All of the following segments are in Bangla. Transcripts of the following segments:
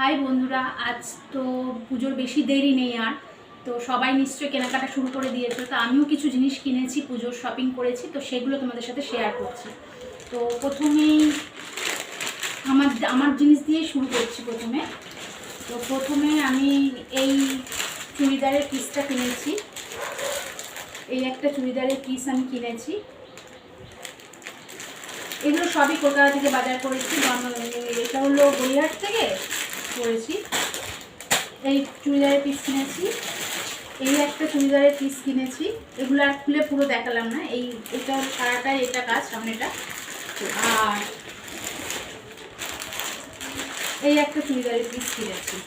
হাই বন্ধুরা, আজ তো পুজোর বেশি দেরি নেই আর। তো সবাই নিশ্চয়ই কেনাকাটা শুরু করে দিয়েছে। তো আমিও কিছু জিনিস কিনেছি, পুজোর শপিং করেছি, তো সেগুলো তোমাদের সাথে শেয়ার করছি। তো প্রথমেই আমার জিনিস দিয়ে শুরু করছি। প্রথমে আমি এই চুড়িদারের পিসটা কিনেছি। এই একটা চুড়িদারের পিস আমি কিনেছি। এগুলো সবই কলকাতা থেকে বাজার করেছি। এটা হলো গড়িয়াহাট থেকে করেছি। এই চুড়িদারের পিস কিনেছি। এই একটা চুড়িদারের পিস কিনেছি। এগুলো আর খুলে পুরো দেখালাম না। এটা সারাটাই এটা কাজ সামনেটা। আর এই একটা চুড়িদারের পিস কিনেছি।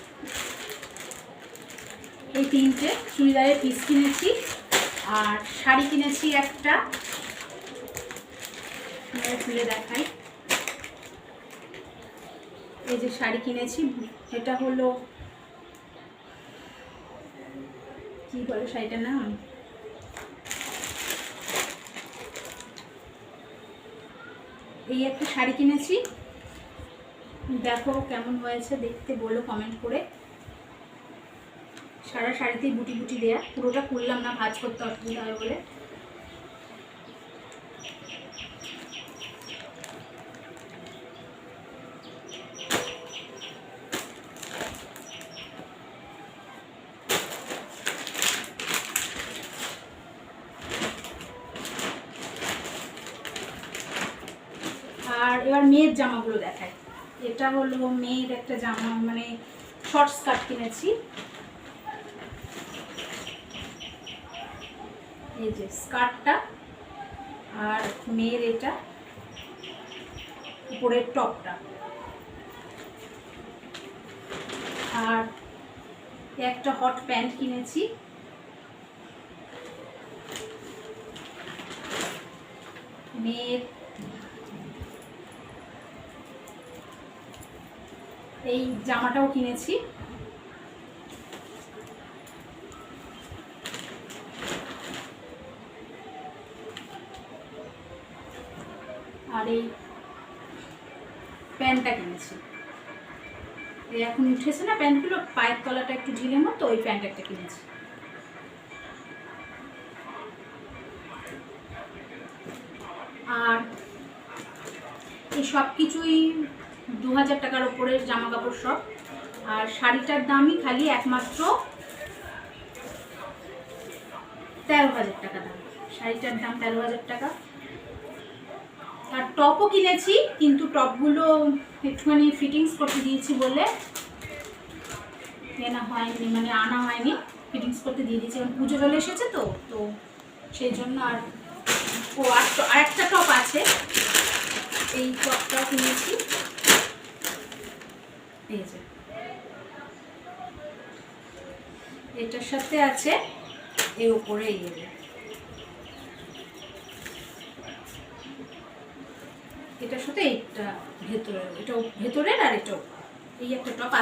এই তিনটে চুড়িদারের পিস কিনেছি। আর শাড়ি কিনেছি একটা, খুলে দেখাই। এই যে শাড়ি কিনেছি, এটা হলো কি বলে শাড়িটার নাম, এই একটা শাড়ি কিনেছি। দেখো কেমন হয়েছে দেখতে, বলো কমেন্ট করে। সারা শাড়িতেই বুটি বুটি দেয়া, পুরোটা খুললাম না, ভাঁজ করতে অসুবিধা হয় বলে। আর এবার মেয়ের জামাগুলো দেখায়। এটা হলো মেয়ের একটা জামা, মানে শর্ট স্কার্ট কিনেছি। এই যে স্কার্টটা, আর মেয়ের এটা উপরের টপটা। আর একটা হট প্যান্ট কিনেছি। মেয়ের এই জামাটাও কিনেছি। আর এই প্যান্টটা কিনেছি। এই এখন উঠেছে না প্যান্টগুলো, পায়ের তলাটা একটু ঢিলে মতো, ওই প্যান্ট একটা কিনেছি। আর এই সব কিছুই 2000 টাকার ওপরের জামা কাপড় সব। আর শাড়িটার দামই খালি একমাত্র 13,000 টাকা দাম। শাড়িটার দাম 13,000 টাকা। আর টপও কিনেছি, কিন্তু টপগুলো একটুখানি ফিটিংস করতে দিয়েছি বলে কেনা হয়নি, মানে আনা হয়নি। ফিটিংস করতে দিয়ে দিয়েছি, কারণ পুজো চলে এসেছে তো তো সেই জন্য। আর একটা টপ আছে, এই টপটাও কিনেছি। এই যে এটার সাথে আছে এর উপরে এটার সাথে এইটা ভেতরের, এটাও ভেতরের, আর এটাও এই একটা টপ।